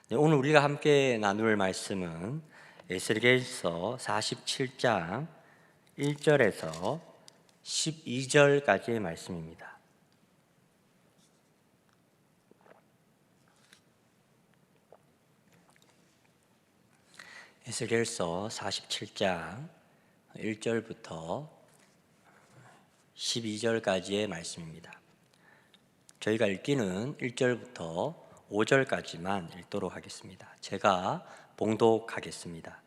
네, 오늘 우리가 함께 나눌 말씀은 에스겔서 47장 1절에서 12절까지의 말씀입니다. 에스겔서 47장 1절부터 12절까지의 말씀입니다. 저희가 읽기는 1절부터 5절까지만 읽도록 하겠습니다. 제가 봉독하겠습니다.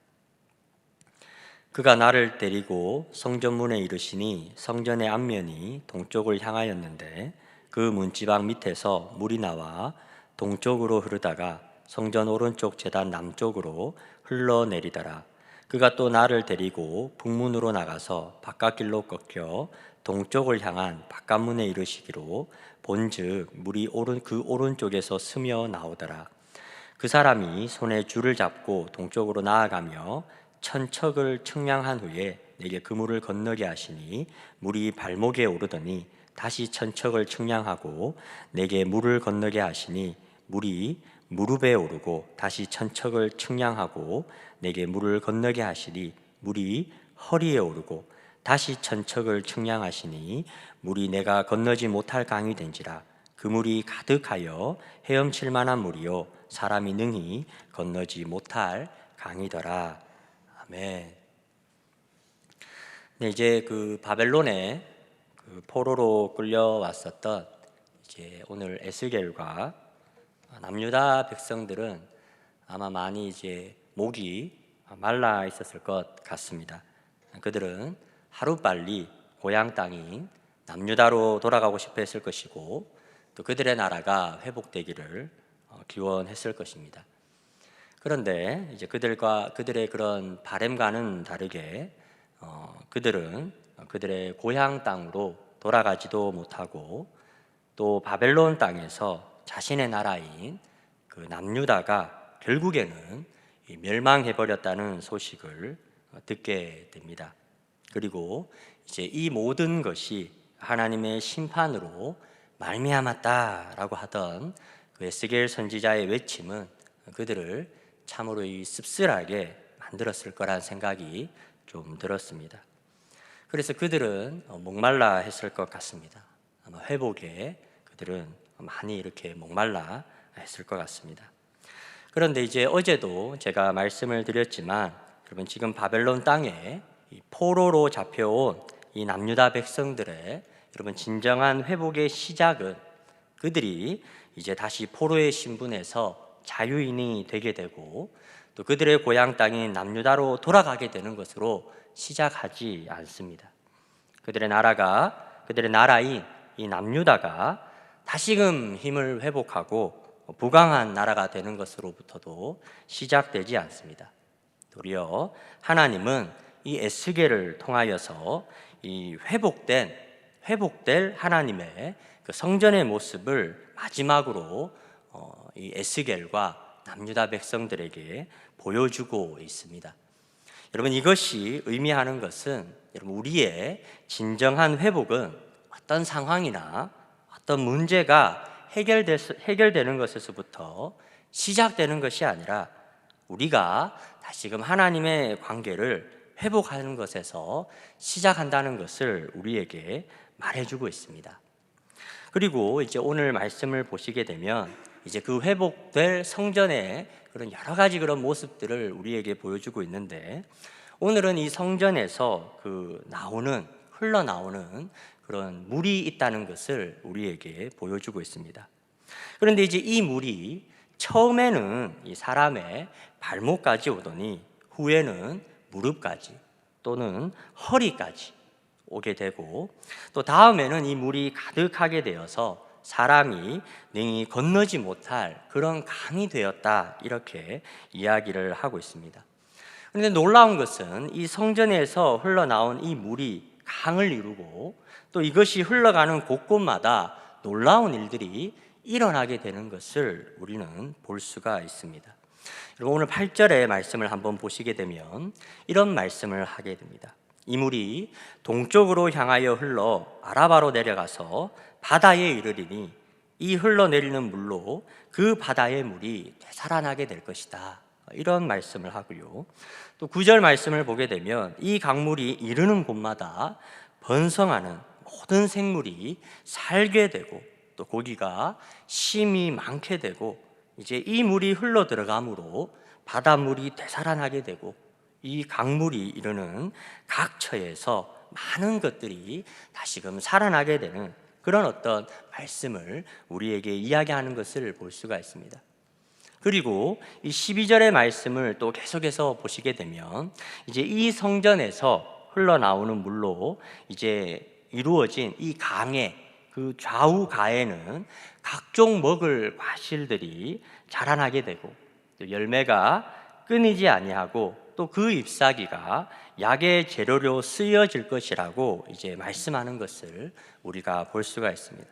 그가 나를 데리고 성전문에 이르시니 성전의 앞면이 동쪽을 향하였는데 그 문지방 밑에서 물이 나와 동쪽으로 흐르다가 성전 오른쪽 제단 남쪽으로 흘러내리더라. 그가 또 나를 데리고 북문으로 나가서 바깥길로 꺾여 동쪽을 향한 바깥문에 이르시기로 본즉 물이 그 오른쪽에서 스며 나오더라. 그 사람이 손에 줄을 잡고 동쪽으로 나아가며 천척을 측량한 후에 내게 그 물을 건너게 하시니 물이 발목에 오르더니 다시 천척을 측량하고 내게 물을 건너게 하시니 물이 무릎에 오르고 다시 천척을 측량하고 내게 물을 건너게 하시니 물이 허리에 오르고 다시 천척을 측량하시니 물이 내가 건너지 못할 강이 된지라. 그 물이 가득하여 헤엄칠 만한 물이요 사람이 능히 건너지 못할 강이더라. 아멘. 네, 이제 그 바벨론에 그 포로로 끌려왔었던 이제 오늘 에스겔과 남유다 백성들은 아마 많이 이제 목이 말라 있었을 것 같습니다. 그들은 하루빨리 고향 땅인 남유다로 돌아가고 싶어 했을 것이고 또 그들의 나라가 회복되기를 기원했을 것입니다. 그런데 이제 그들의 그런 바램과는 다르게 그들은 그들의 고향 땅으로 돌아가지도 못하고 또 바벨론 땅에서 자신의 나라인 그 남유다가 결국에는 멸망해버렸다는 소식을 듣게 됩니다. 그리고 이제 이 모든 것이 하나님의 심판으로 말미암았다라고 하던 그 에스겔 선지자의 외침은 그들을 참으로 씁쓸하게 만들었을 거란 생각이 좀 들었습니다. 그래서 그들은 목말라 했을 것 같습니다. 아마 회복에 그들은 많이 이렇게 목말라 했을 것 같습니다. 그런데 이제 어제도 제가 말씀을 드렸지만 여러분 지금 바벨론 땅에 이 포로로 잡혀온 이 남유다 백성들의 여러분 진정한 회복의 시작은 그들이 이제 다시 포로의 신분에서 자유인이 되게 되고 또 그들의 고향 땅인 남유다로 돌아가게 되는 것으로 시작하지 않습니다. 그들의 나라인 이 남유다가 다시금 힘을 회복하고 부강한 나라가 되는 것으로부터도 시작되지 않습니다. 도리어 하나님은 이 에스겔을 통하여서 이 회복될 하나님의 그 성전의 모습을 마지막으로 이 에스겔과 남유다 백성들에게 보여주고 있습니다. 여러분 이것이 의미하는 것은 여러분 우리의 진정한 회복은 어떤 상황이나 어떤 문제가 해결되는 것에서부터 시작되는 것이 아니라 우리가 다시금 하나님의 관계를 회복하는 것에서 시작한다는 것을 우리에게 말해주고 있습니다. 그리고 이제 오늘 말씀을 보시게 되면 이제 그 회복될 성전의 그런 여러 가지 그런 모습들을 우리에게 보여주고 있는데 오늘은 이 성전에서 흘러나오는 그런 물이 있다는 것을 우리에게 보여주고 있습니다. 그런데 이제 이 물이 처음에는 이 사람의 발목까지 오더니 후에는 무릎까지 또는 허리까지 오게 되고 또 다음에는 이 물이 가득하게 되어서 사람이 능히 건너지 못할 그런 강이 되었다 이렇게 이야기를 하고 있습니다. 그런데 놀라운 것은 이 성전에서 흘러나온 이 물이 강을 이루고 또 이것이 흘러가는 곳곳마다 놀라운 일들이 일어나게 되는 것을 우리는 볼 수가 있습니다. 여러분 오늘 8절의 말씀을 한번 보시게 되면 이런 말씀을 하게 됩니다. 이 물이 동쪽으로 향하여 흘러 아라바로 내려가서 바다에 이르리니 이 흘러내리는 물로 그 바다의 물이 되살아나게 될 것이다. 이런 말씀을 하고요. 또 9절 말씀을 보게 되면 이 강물이 이르는 곳마다 번성하는 모든 생물이 살게 되고 또 고기가 심이 많게 되고 이제 이 물이 흘러 들어감으로 바닷물이 되살아나게 되고 이 강물이 이르는 각 처에서 많은 것들이 다시금 살아나게 되는 그런 어떤 말씀을 우리에게 이야기하는 것을 볼 수가 있습니다. 그리고 이 12절의 말씀을 또 계속해서 보시게 되면 이제 이 성전에서 흘러나오는 물로 이제 이루어진 이 강의 그 좌우 가에는 각종 먹을 과실들이 자라나게 되고 또 열매가 끊이지 아니하고 또 그 잎사귀가 약의 재료로 쓰여질 것이라고 이제 말씀하는 것을 우리가 볼 수가 있습니다.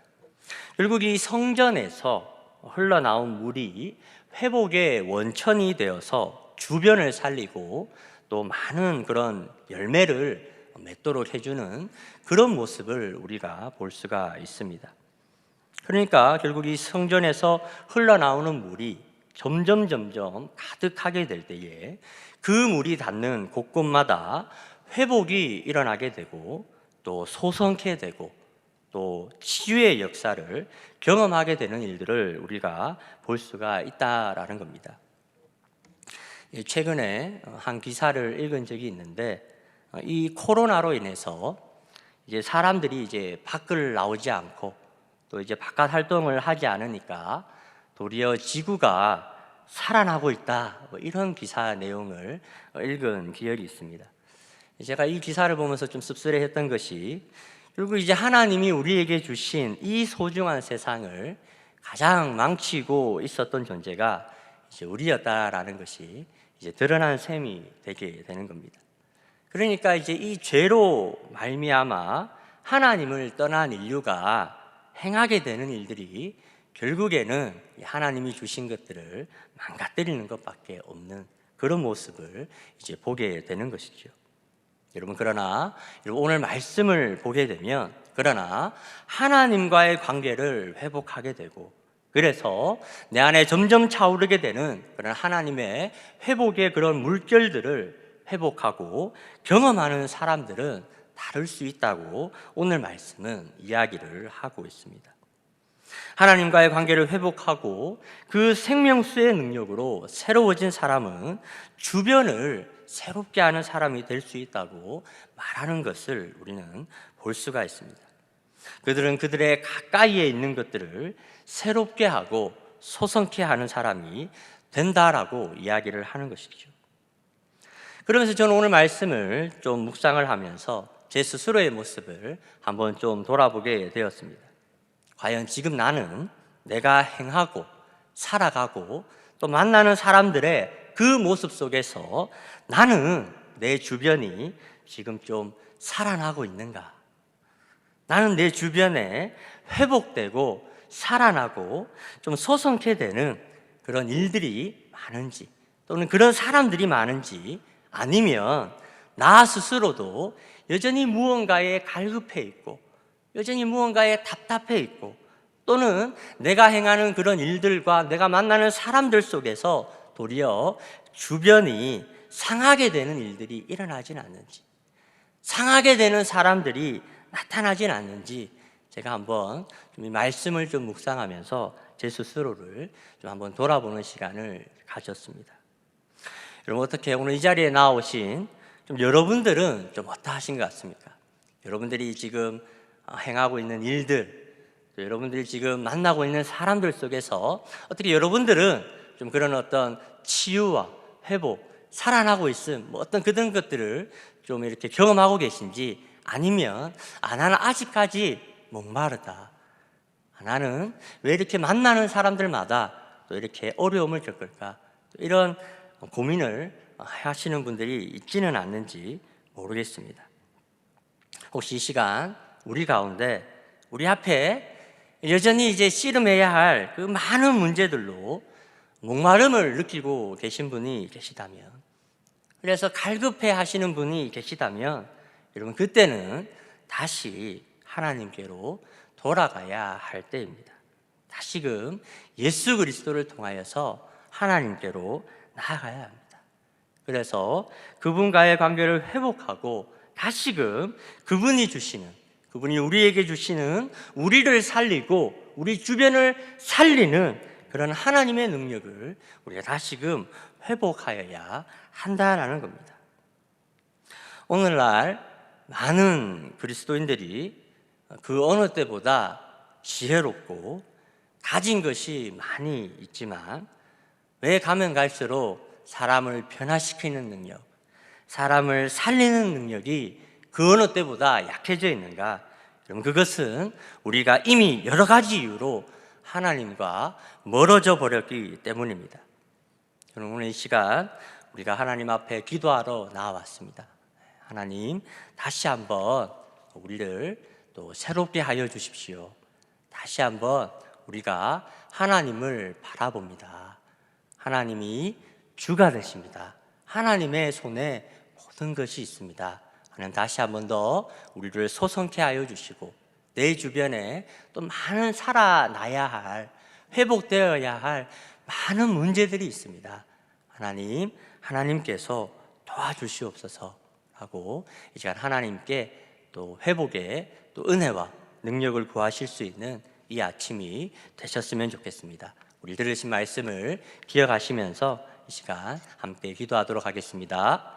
결국 이 성전에서 흘러나온 물이 회복의 원천이 되어서 주변을 살리고 또 많은 그런 열매를 맺도록 해주는 그런 모습을 우리가 볼 수가 있습니다. 그러니까 결국 이 성전에서 흘러나오는 물이 점점 가득하게 될 때에 그 물이 닿는 곳곳마다 회복이 일어나게 되고 또 소성케 되고 또 치유의 역사를 경험하게 되는 일들을 우리가 볼 수가 있다라는 겁니다. 최근에 한 기사를 읽은 적이 있는데 이 코로나로 인해서 이제 사람들이 이제 밖을 나오지 않고 또 이제 바깥 활동을 하지 않으니까 도리어 지구가 살아나고 있다, 뭐 이런 기사 내용을 읽은 기억이 있습니다. 제가 이 기사를 보면서 좀 씁쓸해했던 것이 결국 이제 하나님이 우리에게 주신 이 소중한 세상을 가장 망치고 있었던 존재가 이제 우리였다라는 것이 이제 드러난 셈이 되게 되는 겁니다. 그러니까 이제 이 죄로 말미암아 하나님을 떠난 인류가 행하게 되는 일들이 결국에는 하나님이 주신 것들을 망가뜨리는 것밖에 없는 그런 모습을 이제 보게 되는 것이죠. 여러분, 그러나 오늘 말씀을 보게 되면 그러나 하나님과의 관계를 회복하게 되고 그래서 내 안에 점점 차오르게 되는 그런 하나님의 회복의 그런 물결들을 회복하고 경험하는 사람들은 다를 수 있다고 오늘 말씀은 이야기를 하고 있습니다. 하나님과의 관계를 회복하고 그 생명수의 능력으로 새로워진 사람은 주변을 새롭게 하는 사람이 될 수 있다고 말하는 것을 우리는 볼 수가 있습니다. 그들은 그들의 가까이에 있는 것들을 새롭게 하고 소성케 하는 사람이 된다라고 이야기를 하는 것이죠. 그러면서 저는 오늘 말씀을 좀 묵상을 하면서 제 스스로의 모습을 한번 좀 돌아보게 되었습니다. 과연 지금 나는 내가 행하고 살아가고 또 만나는 사람들의 그 모습 속에서 나는 내 주변이 지금 좀 살아나고 있는가? 나는 내 주변에 회복되고 살아나고 좀 소성케 되는 그런 일들이 많은지 또는 그런 사람들이 많은지 아니면 나 스스로도 여전히 무언가에 갈급해 있고 여전히 무언가에 답답해 있고 또는 내가 행하는 그런 일들과 내가 만나는 사람들 속에서 도리어 주변이 상하게 되는 일들이 일어나진 않는지 상하게 되는 사람들이 나타나진 않는지 제가 한번 좀 이 말씀을 좀 묵상하면서 제 스스로를 좀 한번 돌아보는 시간을 가졌습니다. 여러분, 어떻게 오늘 이 자리에 나오신 좀 여러분들은 좀 어떠하신 것 같습니까? 여러분들이 지금 행하고 있는 일들, 또 여러분들이 지금 만나고 있는 사람들 속에서 어떻게 여러분들은 좀 그런 어떤 치유와 회복, 살아나고 있음, 뭐 어떤 그런 것들을 좀 이렇게 경험하고 계신지 아니면 나는 아직까지 목마르다. 나는 왜 이렇게 만나는 사람들마다 또 이렇게 어려움을 겪을까? 이런 고민을 하시는 분들이 있지는 않는지 모르겠습니다. 혹시 이 시간 우리 가운데 우리 앞에 여전히 이제 씨름해야 할 그 많은 문제들로 목마름을 느끼고 계신 분이 계시다면, 그래서 갈급해 하시는 분이 계시다면 여러분, 그때는 다시 하나님께로 돌아가야 할 때입니다. 다시금 예수 그리스도를 통하여서 하나님께로 나아가야 합니다. 그래서 그분과의 관계를 회복하고 다시금 그분이 우리에게 주시는, 우리를 살리고 우리 주변을 살리는 그런 하나님의 능력을 우리가 다시금 회복하여야 한다라는 겁니다. 오늘날 많은 그리스도인들이 그 어느 때보다 지혜롭고 가진 것이 많이 있지만 왜 가면 갈수록 사람을 변화시키는 능력, 사람을 살리는 능력이 그 어느 때보다 약해져 있는가? 그럼 그것은 우리가 이미 여러 가지 이유로 하나님과 멀어져 버렸기 때문입니다. 저는 오늘 이 시간 우리가 하나님 앞에 기도하러 나왔습니다. 하나님, 다시 한번 우리를 또 새롭게 하여 주십시오. 다시 한번 우리가 하나님을 바라봅니다. 하나님이 주가 되십니다. 하나님의 손에 모든 것이 있습니다. 하나님, 다시 한번 더 우리를 소성케 하여 주시고 내 주변에 또 많은 살아나야 할, 회복되어야 할 많은 문제들이 있습니다. 하나님께서 도와주시옵소서 하고 이 시간 하나님께 또 회복의 또 은혜와 능력을 구하실 수 있는 이 아침이 되셨으면 좋겠습니다. 우리 들으신 말씀을 기억하시면서 이 시간 함께 기도하도록 하겠습니다.